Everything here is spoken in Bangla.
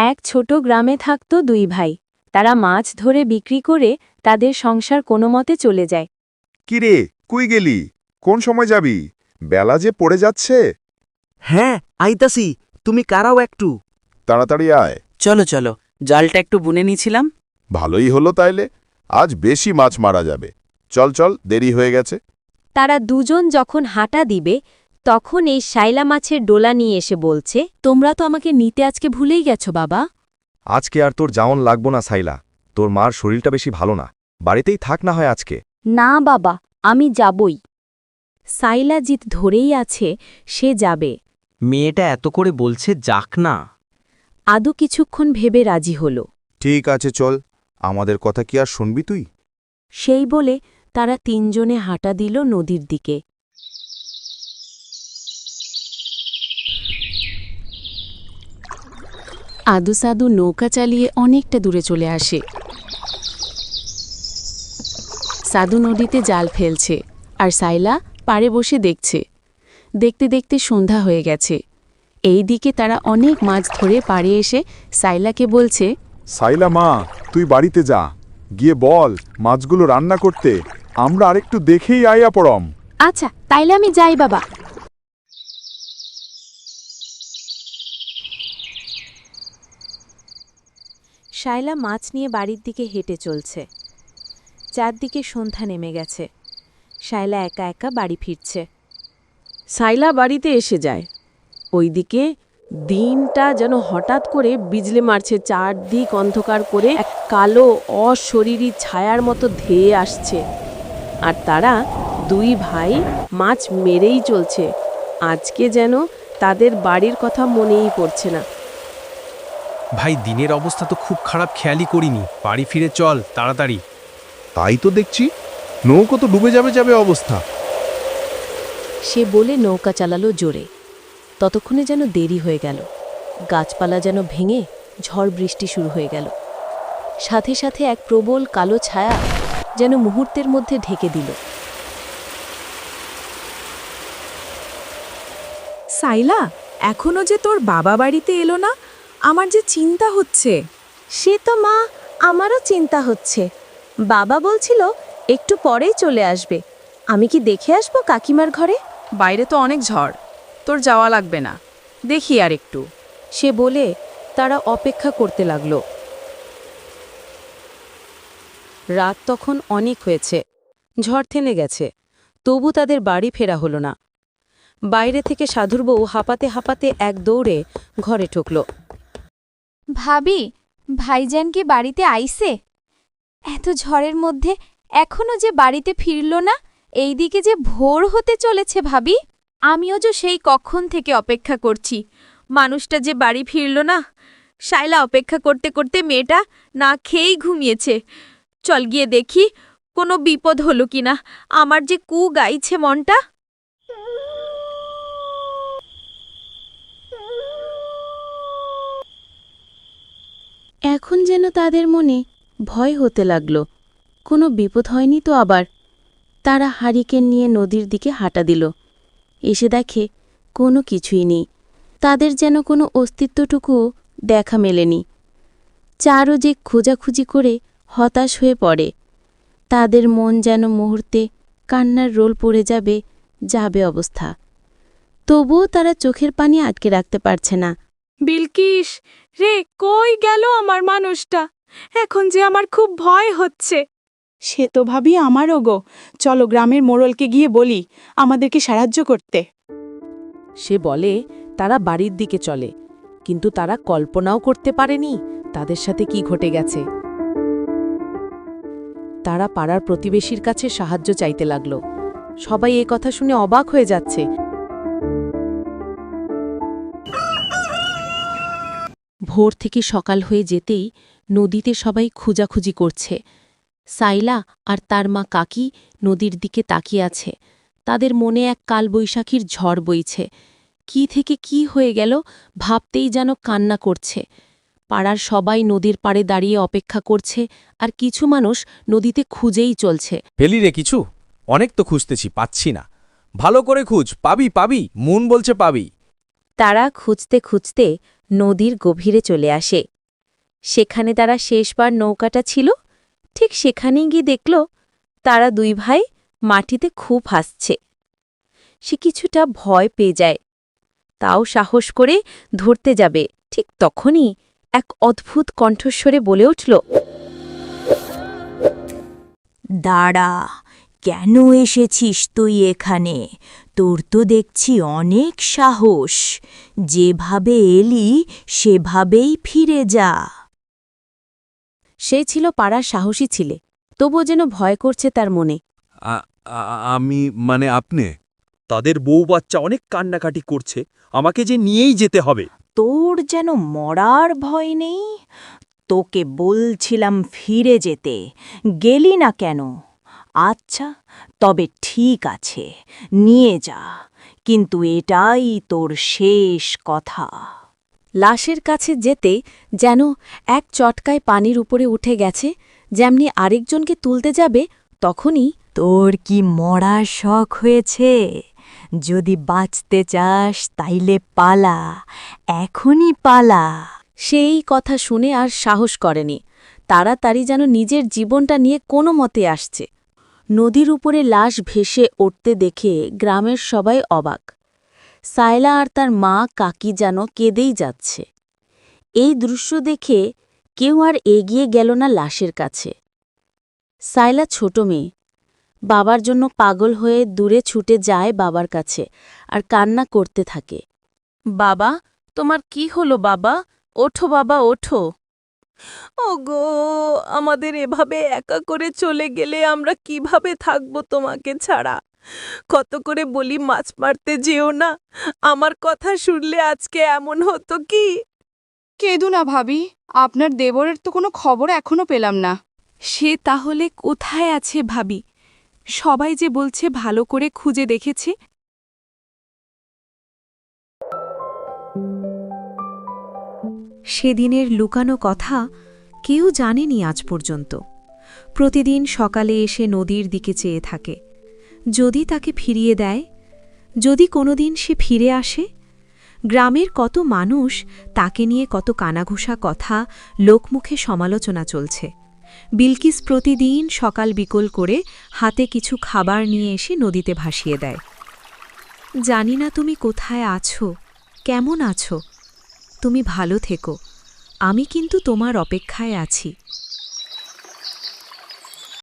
এক ছোট গ্রামে থাকত দুই ভাই। তারা মাছ ধরে বিক্রি করে তাদের সংসার কোনোমতে চলে যায়। কিরে, কুই গেলি? কোন সময় যাবি? বেলা যে পড়ে যাচ্ছে। হ্যাঁ, আইতাসি। তুমি কারাও একটু। তাড়াতাড়ি আয়। চলো চলো, জালটা একটু বুনে নিয়েছিলাম। ভালোই হলো তাইলে, আজ বেশি মাছ মারা যাবে। চল চল, দেরি হয়ে গেছে। তারা দুজন যখন হাঁটা দিবে তখন এই শাইলা মাছের ডোলা নিয়ে এসে বলছে, তোমরা তো আমাকে নিতে আজকে ভুলেই গেছো বাবা। আজকে আর তোর যাওন লাগবো না সাইলা। তোর মার শরীরটা বেশি ভালো না, বাড়িতেই থাক না হয় আজকে। না বাবা, আমি যাবই। সাইলা জিত ধরেই আছে, সে যাবে। মেয়েটা এত করে বলছে যাক না। আদু কিছুক্ষণ ভেবে রাজি হল। ঠিক আছে চল, আমাদের কথা কি আর শুনবি তুই? সেই বলে তারা তিনজনে হাঁটা দিল নদীর দিকে। আদু সাদু নৌকা চালিয়ে অনেকটা দূরে চলে আসে। সাদু নদীতে জাল ফেলছে আর সাইলা পাড়ে বসে দেখছে। দেখতে দেখতে সন্ধ্যা হয়ে গেছে। এই দিকে তারা অনেক মাছ ধরে পাড়ে এসে সাইলাকে বলছে, সাইলা মা, তুই বাড়িতে যা, গিয়ে বল মাছগুলো রান্না করতে। আমরা আরেকটু দেখেই আইয়া পড়ম। আচ্ছা তাইলে আমি যাই বাবা। শায়লা মাছ নিয়ে বাড়ির দিকে হেঁটে চলছে। চারদিকে সন্ধ্যা নেমে গেছে। শায়লা একা একা বাড়ি ফিরছে। সাইলা বাড়িতে এসে যায়। ওইদিকে দিনটা যেন হঠাৎ করে বিজলি মারছে, চারদিক অন্ধকার করে এক কালো অশরীরী ছায়ার মতো ধেয়ে আসছে। আর তারা দুই ভাই মাছ মেরেই চলছে। আজকে যেন তাদের বাড়ির কথা মনেই পড়ছে না। ভাই, দিনের অবস্থা তো খুব খারাপ, খেয়ালই করিনি। বাড়ি ফিরে চল তাড়াতাড়ি। তাই তো দেখছি, নৌকো তো ডুবে যাবে যাবে অবস্থা। সে বলে নৌকা চালালো জোরে। ততক্ষণে যেন দেরি হয়ে গেল। গাছপালা যেন ভেঙে ঝড় বৃষ্টি শুরু হয়ে গেল। সাথে সাথে এক প্রবল কালো ছায়া যেন মুহূর্তের মধ্যে ঢেকে দিল। সাইলা, এখনো যে তোর বাবা বাড়িতে এলো না, আমার যে চিন্তা হচ্ছে। সে তো মা, আমারও চিন্তা হচ্ছে। বাবা বলছিল একটু পরেই চলে আসবে। আমি কি দেখে আসবো কাকিমার ঘরে? বাইরে তো অনেক ঝড়, তোর যাওয়া লাগবে না, দেখি আর একটু। সে বলে তারা অপেক্ষা করতে লাগল। রাত তখন অনেক হয়েছে, ঝড় থেমে গেছে, তবু তাদের বাড়ি ফেরা হলো না। বাইরে থেকে সাধুর বউ হাঁপাতে হাঁপাতে এক দৌড়ে ঘরে ঢুকল। ভাবি, ভাইজান কি বাড়িতে আইছে? এত ঝড়ের মধ্যে এখনো যে বাড়িতে ফিরল না, এইদিকে যে ভোর হতে চলেছে ভাবি। আমিও যে সেই কখন থেকে অপেক্ষা করছি, মানুষটা যে বাড়ি ফিরল না। শায়লা অপেক্ষা করতে করতে মেয়েটা না খেয়েই ঘুমিয়েছে। চল গিয়ে দেখি কোনো বিপদ হলো কিনা। আমার যে কু গাইছে মনটা। এখন যেন তাদের মনে ভয় হতে লাগল। কোনো বিপদ হয়নি তো আবার? তারা হারিকেন নিয়ে নদীর দিকে হাঁটা দিল। এসে দেখে কোনো কিছুই নেই। তাদের যেন কোনো অস্তিত্বটুকুও দেখা মেলেনি। চারও যে খোঁজাখুঁজি করে হতাশ হয়ে পড়ে। তাদের মন যেন মুহূর্তে কান্নার রোল পড়ে যাবে যাবে অবস্থা। তবুও তারা চোখের পানি আটকে রাখতে পারছে না। বিলকিস রে, কই গেল আমার মানুষটা? এখন যে আমার খুব ভয় হচ্ছে। সে তো ভাবি আমারও গো। চলো গ্রামের মোড়লকে গিয়ে বলি আমাদেরকে সাহায্য করতে। সে বলে তারা বাড়ির দিকে চলে, কিন্তু তারা কল্পনাও করতে পারেনি তাদের সাথে কি ঘটে গেছে। তারা পাড়ার প্রতিবেশীর কাছে সাহায্য চাইতে লাগল। সবাই এ কথা শুনে অবাক হয়ে যাচ্ছে। ভোর থেকে সকাল হয়ে যেতেই নদীতে সবাই খুঁজাখুঁজি করছে। সাইলা আর তার মা কাকি নদীর দিকে তাকিয়ে আছে। তাদের মনে এক কালবৈশাখীর ঝড় বইছে। কি থেকে কি হয়ে গেল ভাবতেই যেন কান্না করছে। পাড়ার সবাই নদীর পাড়ে দাঁড়িয়ে অপেক্ষা করছে, আর কিছু মানুষ নদীতে খুঁজেই চলছে। পেলি রে কিছু? অনেক তো খুঁজতেছি, পাচ্ছি না। ভালো করে খুঁজ, পাবি পাবি, মন বলছে পাবি। তারা খুঁজতে খুঁজতে নদীর গভীরে চলে আসে। সেখানে তারা শেষবার নৌকাটা ছিল, ঠিক সেখানেই গিয়ে দেখল তারা দুই ভাই মাটিতে খুব হাসছে। সে কিছুটা ভয় পেয়ে যায়, তাও সাহস করে ধরতে যাবে। ঠিক তখনই এক অদ্ভুত কণ্ঠস্বরে বলে উঠল, দাঁড়া, কেন এসেছিস তুই এখানে? তোর তো দেখছি অনেক সাহস। যেভাবে এলি সেভাবেই ফিরে যা। সে ছিল পাড়ার সাহসী ছিলে, তবুও যেন ভয় করছে তার মনে। আমি মানে আপনি তাদের বউ বাচ্চা অনেক কান্নাকাটি করছে, আমাকে যে নিয়েই যেতে হবে। তোর যেন মরার ভয় নেই? তোকে বলছিলাম ফিরে যেতে, গেলি না কেন? আচ্ছা, তবে ঠিক আছে, নিয়ে যা, কিন্তু এটাই তোর শেষ কথা। লাশের কাছে যেতে যেন এক চটকায় পানির উপরে উঠে গেছে, যেমনি আরেকজনকে তুলতে যাবে তখনই তোর কি মরার শখ হয়েছে? যদি বাঁচতে চাস তাইলে পালা, এখনই পালা। সেই কথা শুনে আর সাহস করেনি। তাড়াতাড়ি যেন নিজের জীবনটা নিয়ে কোনো মতে আসছে। নদীর উপরে লাশ ভেসে উঠতে দেখে গ্রামের সবাই অবাক। সায়লা আর তার মা কাকি যেন কেঁদেই যাচ্ছে। এই দৃশ্য দেখে কেউ আর এগিয়ে গেল না লাশের কাছে। সায়লা ছোট মেয়ে, বাবার জন্য পাগল হয়ে দূরে ছুটে যায় বাবার কাছে আর কান্না করতে থাকে। বাবা, তোমার কি হলো বাবা? ওঠো বাবা, ওঠো। ওগো, আমাদের এভাবে একা করে চলে গেলে আমরা কিভাবে থাকব তোমাকে ছাড়া? কত করে বলি মাছ মারতে যেও না, আমার কথা শুনলে আজকে এমন হতো কি? কেঁদো না ভাবি, আপনার দেবরের তো কোনো খবর এখনো পেলাম না। সে তাহলে কোথায় আছে ভাবি? সবাই যে বলছে ভালো করে খুঁজে দেখেছে। সেদিনের লুকানো কথা কেউ জানেনি আজ পর্যন্ত। প্রতিদিন সকালে এসে নদীর দিকে চেয়ে থাকে, যদি তাকে ফিরিয়ে দেয়, যদি কোনোদিন সে ফিরে আসে। গ্রামের কত মানুষ তাকে নিয়ে কত কানাঘুষা কথা, লোকমুখে সমালোচনা চলছে। বিলকিস প্রতিদিন সকাল বিকল করে হাতে কিছু খাবার নিয়ে এসে নদীতে ভাসিয়ে দেয়। জানি না তুমি কোথায় আছো, কেমন আছো। তুমি ভালো থেকো, আমি কিন্তু তোমার অপেক্ষায় আছি।